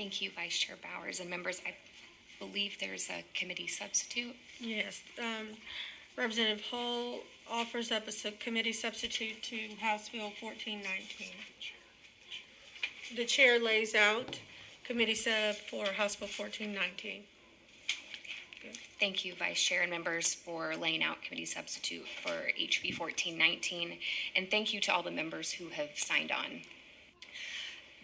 Thank you, Vice Chair Bowers and members. I believe there's a committee substitute. Yes, Representative Hull offers up a committee substitute to House Bill 1419. The chair lays out committee sub for House Bill 1419. Thank you, Vice Chair and members, for laying out committee substitute for HB 1419. And thank you to all the members who have signed on.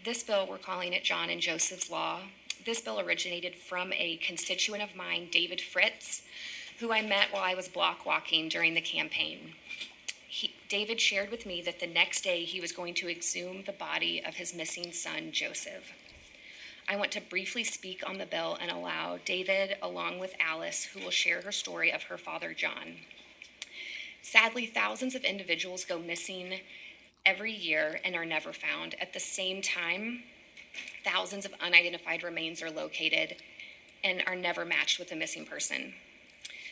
This bill, we're calling it John and Joseph's Law. This bill originated from a constituent of mine, David Fritz, who I met while I was block walking during the campaign. David shared with me that the next day he was going to exhume the body of his missing son, Joseph. I want to briefly speak on the bill and allow David, along with Alice, who will share her story of her father, John. Sadly, thousands of individuals go missing every year and are never found. At the same time, thousands of unidentified remains are located and are never matched with a missing person.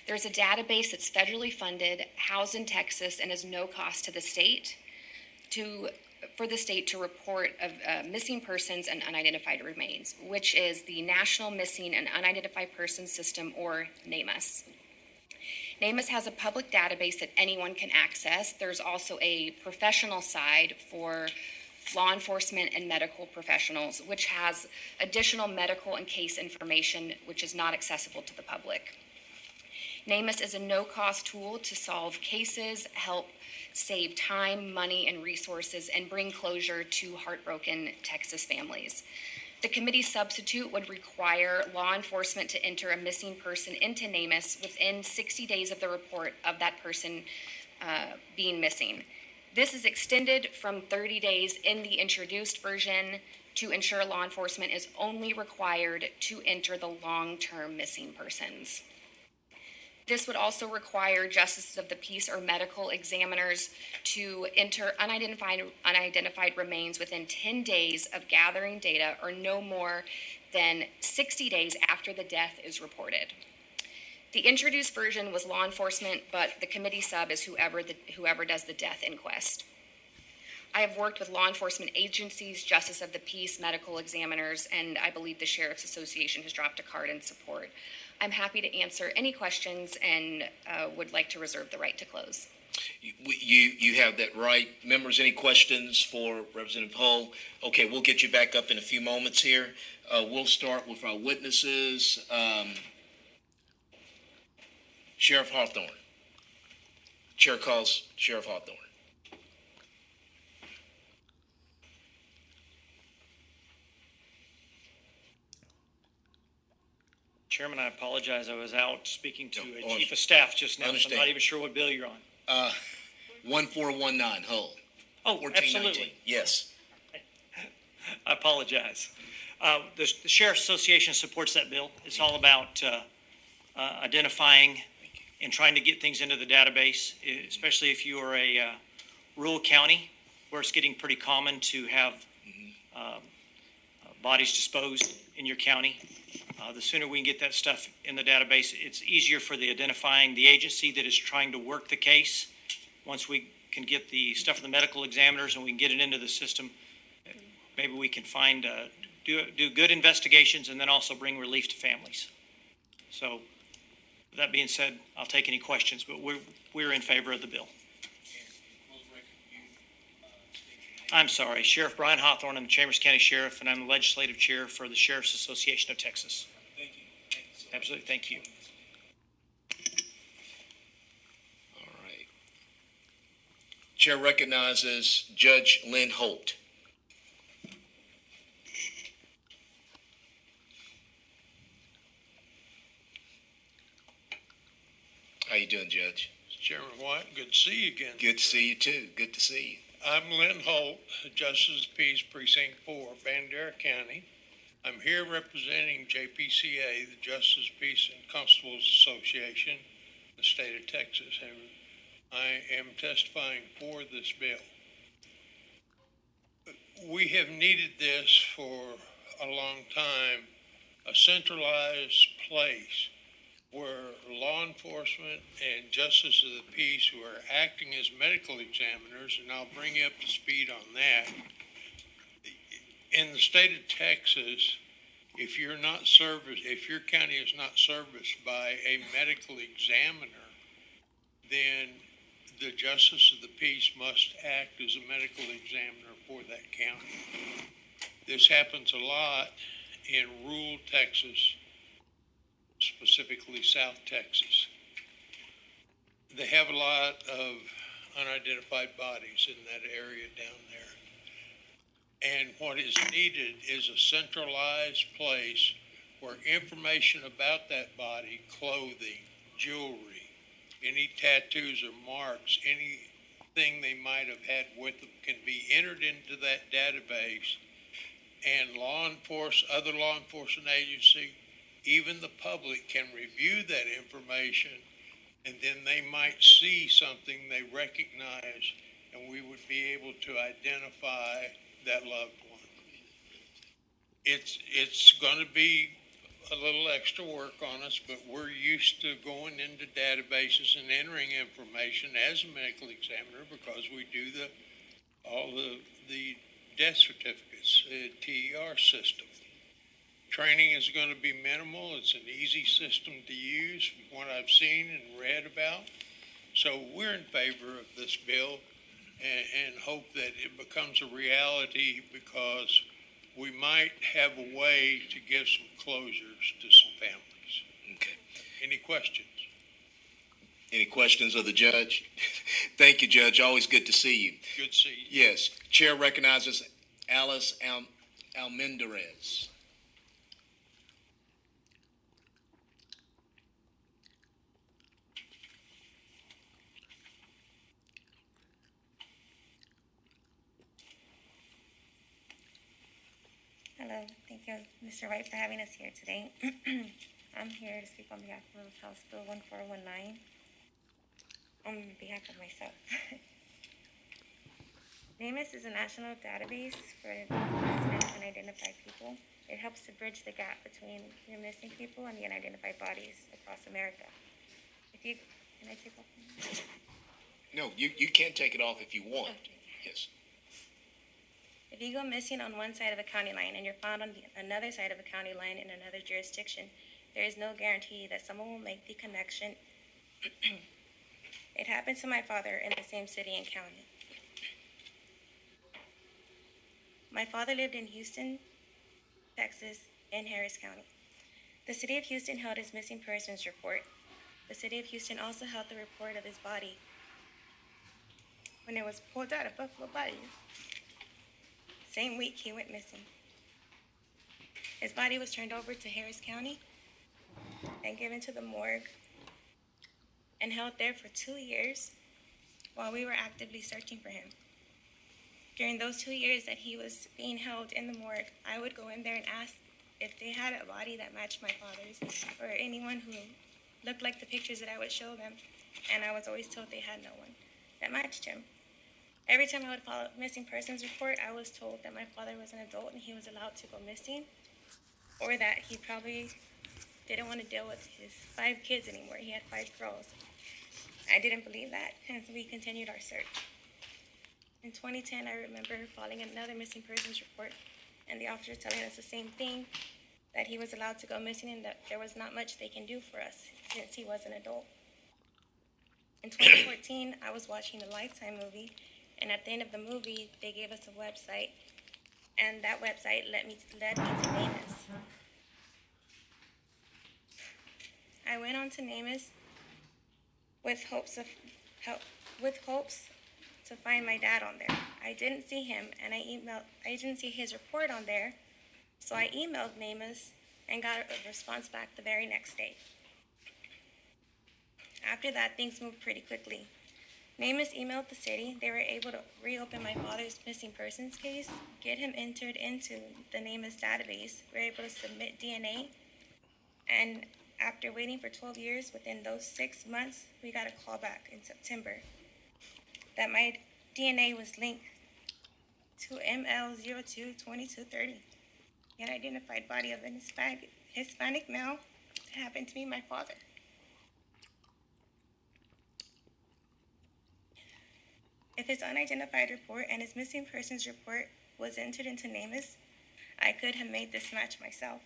There's a database that's federally funded, housed in Texas, and is no cost to the state for the state to report of missing persons and unidentified remains, which is the National Missing and Unidentified Persons System, or NamUs. NamUs has a public database that anyone can access. There's also a professional side for law enforcement and medical professionals, which has additional medical and case information which is not accessible to the public. NamUs is a no-cost tool to solve cases, help save time, money, and resources, and bring closure to heartbroken Texas families. The committee substitute would require law enforcement to enter a missing person into NamUs within 60 days of the report of that person being missing. This is extended from 30 days in the introduced version to ensure law enforcement is only required to enter the long-term missing persons. This would also require justices of the peace or medical examiners to enter unidentified remains within 10 days of gathering data, or no more than 60 days after the death is reported. The introduced version was law enforcement, but the committee sub is whoever does the death inquest. I have worked with law enforcement agencies, justice of the peace, medical examiners, and I believe the Sheriff's Association has dropped a card in support. I'm happy to answer any questions and would like to reserve the right to close. You have that right. Members, any questions for Representative Hull? Okay, we'll get you back up in a few moments here. We'll start with our witnesses. Sheriff Hawthorne. Chair calls Sheriff Hawthorne. Chairman, I apologize. I was out speaking to a chief of staff just now, so I'm not even sure what bill you're on. 1419, Hull. Oh, absolutely. Yes. I apologize. The Sheriff's Association supports that bill. It's all about identifying and trying to get things into the database, especially if you are a rural county where it's getting pretty common to have bodies disposed in your county. The sooner we can get that stuff in the database, it's easier for the identifying the agency that is trying to work the case. Once we can get the stuff from the medical examiners and we can get it into the system, maybe we can find, do good investigations and then also bring relief to families. So, with that being said, I'll take any questions, but we're in favor of the bill. I'm sorry, Sheriff Brian Hawthorne. I'm the Chambers County Sheriff, and I'm the Legislative Chair for the Sheriff's Association of Texas. Thank you. Absolutely, thank you. All right. Chair recognizes Judge Lynn Holt. How you doing, Judge? Chairman White, good to see you again. Good to see you, too. Good to see you. I'm Lynn Holt, Justice of Peace, Precinct 4, Bandera County. I'm here representing JPCA, the Justice of Peace and Constables Association, in the state of Texas, and I am testifying for this bill. We have needed this for a long time, a centralized place where law enforcement and justice of the peace who are acting as medical examiners, and I'll bring you up to speed on that. In the state of Texas, if your county is not serviced by a medical examiner, then the justice of the peace must act as a medical examiner for that county. This happens a lot in rural Texas, specifically South Texas. They have a lot of unidentified bodies in that area down there. And what is needed is a centralized place where information about that body, clothing, jewelry, any tattoos or marks, anything they might have had with them can be entered into that database, and other law enforcement agency, even the public can review that information, and then they might see something they recognize, and we would be able to identify that loved one. It's going to be a little extra work on us, but we're used to going into databases and entering information as a medical examiner because we do all the death certificates, the TER system. Training is going to be minimal. It's an easy system to use from what I've seen and read about. So we're in favor of this bill and hope that it becomes a reality, because we might have a way to give some closures to some families. Okay. Any questions? Any questions of the judge? Thank you, Judge. Always good to see you. Good to see you. Yes. Chair recognizes Alice Almendarez. Hello, thank you, Mr. White, for having us here today. I'm here to speak on behalf of House Bill 1419, on behalf of myself. NamUs is a national database for missing and unidentified people. It helps to bridge the gap between the missing people and the unidentified bodies across America. Can I take off? No, you can take it off if you want. Yes. If you go missing on one side of a county line and you're found on another side of a county line in another jurisdiction, there is no guarantee that someone will make the connection. It happened to my father in the same city and county. My father lived in Houston, Texas, and Harris County. The city of Houston held his missing persons report. The city of Houston also held the report of his body when it was pulled out of Buffalo Bayou. Same week he went missing. His body was turned over to Harris County and given to the morgue and held there for 2 years while we were actively searching for him. During those 2 years that he was being held in the morgue, I would go in there and ask if they had a body that matched my father's or anyone who looked like the pictures that I would show them, and I was always told they had no one that matched him. Every time I would file a missing persons report, I was told that my father was an adult and he was allowed to go missing, or that he probably didn't want to deal with his 5 kids anymore. He had 5 girls. I didn't believe that, and so we continued our search. In 2010, I remember filing another missing persons report, and the officer telling us the same thing, that he was allowed to go missing and that there was not much they can do for us since he was an adult. In 2014, I was watching a Lifetime movie, and at the end of the movie, they gave us a website, and that website led me to NamUs. I went on to NamUs with hopes to find my dad on there. I didn't see him, and I didn't see his report on there, so I emailed NamUs and got a response back the very next day. After that, things moved pretty quickly. NamUs emailed the city. They were able to reopen my father's missing persons case, get him entered into the NamUs database. We were able to submit DNA, and after waiting for 12 years, within those 6 months, we got a call back in September that my DNA was linked to ML022230, an identified body of an Hispanic male that happened to be my father. If his unidentified report and his missing persons report was entered into NamUs, I could have made this match myself.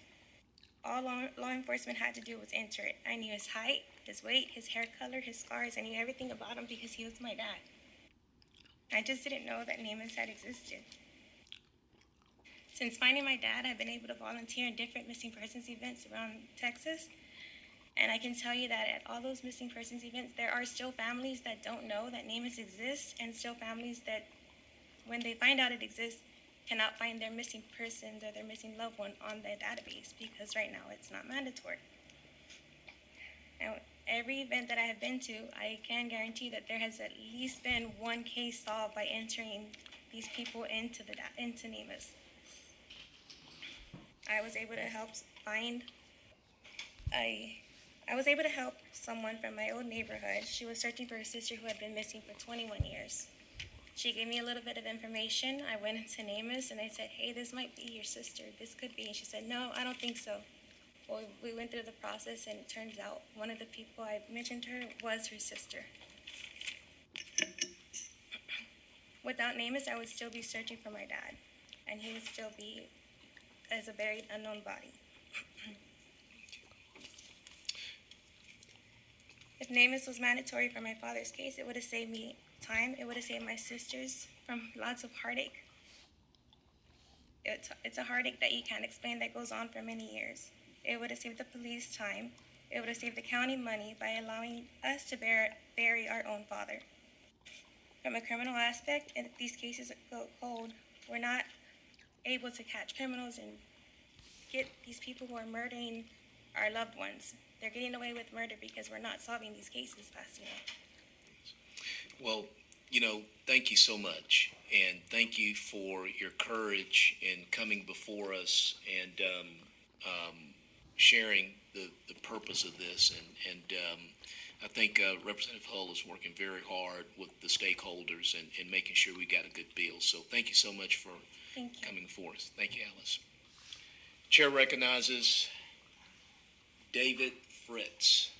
All law enforcement had to do was enter it. I knew his height, his weight, his hair color, his scars. I knew everything about him because he was my dad. I just didn't know that Namus had existed. Since finding my dad, I've been able to volunteer in different missing persons events around Texas. And I can tell you that at all those missing persons events, there are still families that don't know that Namus exists, and still families that, when they find out it exists, cannot find their missing persons or their missing loved one on the database because right now it's not mandatory. Now, every event that I have been to, I can guarantee that there has at least been one case solved by entering these people into Namus. I was able to help someone from my old neighborhood. She was searching for her sister who had been missing for 21 years. She gave me a little bit of information. I went into Namus and I said, hey, this might be your sister. This could be. And she said, no, I don't think so. Well, we went through the process and it turns out one of the people I mentioned to her was her sister. Without Namus, I would still be searching for my dad, and he would still be as a buried unknown body. If Namus was mandatory for my father's case, it would have saved me time. It would have saved my sisters from lots of heartache. It's a heartache that you can't explain that goes on for many years. It would have saved the police time. It would have saved the county money by allowing us to bury our own father. From a criminal aspect, if these cases go cold, we're not able to catch criminals and get these people who are murdering our loved ones. They're getting away with murder because we're not solving these cases fast enough. Well, thank you so much, and thank you for your courage in coming before us and sharing the purpose of this. And I think Representative Hull is working very hard with the stakeholders and making sure we got a good bill. So thank you so much for coming forth. Thank you, Alice. Chair recognizes David Fritz.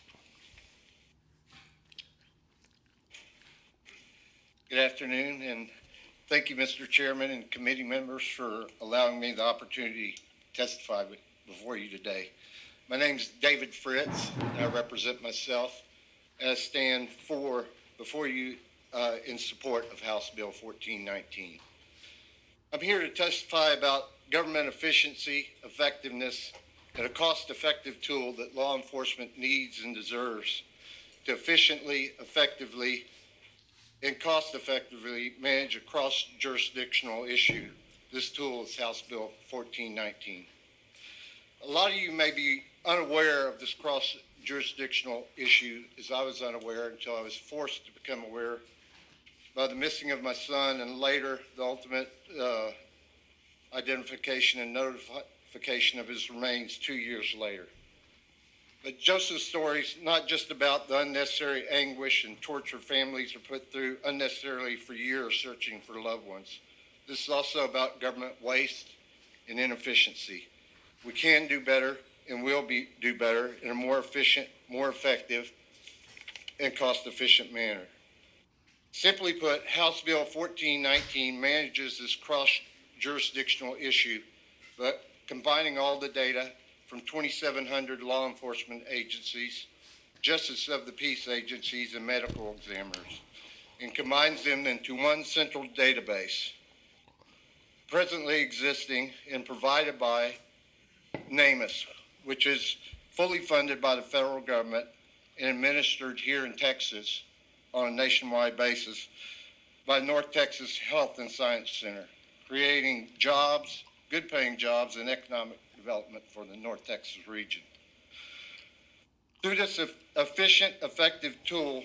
Good afternoon, and thank you, Mr. Chairman and committee members, for allowing me the opportunity to testify before you today. My name is David Fritz, and I represent myself, and I stand before you in support of House Bill 1419. I'm here to testify about government efficiency, effectiveness, and a cost-effective tool that law enforcement needs and deserves to efficiently, effectively, and cost-effectively manage a cross-jurisdictional issue. This tool is House Bill 1419. A lot of you may be unaware of this cross-jurisdictional issue, as I was unaware until I was forced to become aware by the missing of my son and later the ultimate identification and notification of his remains 2 years later. But Joseph's story is not just about the unnecessary anguish and torture families are put through unnecessarily for years searching for loved ones. This is also about government waste and inefficiency. We can do better and will do better in a more efficient, more effective, and cost-efficient manner. Simply put, House Bill 1419 manages this cross-jurisdictional issue, but combining all the data from 2,700 law enforcement agencies, justice of the peace agencies, and medical examiners, and combines them into one central database, presently existing and provided by NAMUS, which is fully funded by the federal government and administered here in Texas on a nationwide basis by North Texas Health and Science Center, creating jobs, good-paying jobs, and economic development for the North Texas region. Through this efficient tool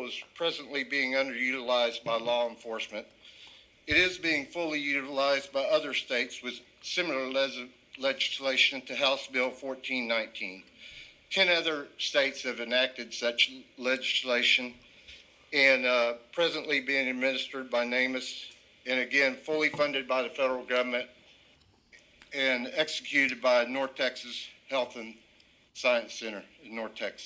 is presently being underutilized by law enforcement, it is being fully utilized by other states with similar legislation to House Bill 1419. 10 other states have enacted such legislation and presently being administered by NAMUS, and again, fully funded by the federal government and executed by North Texas Health and Science Center in North Texas.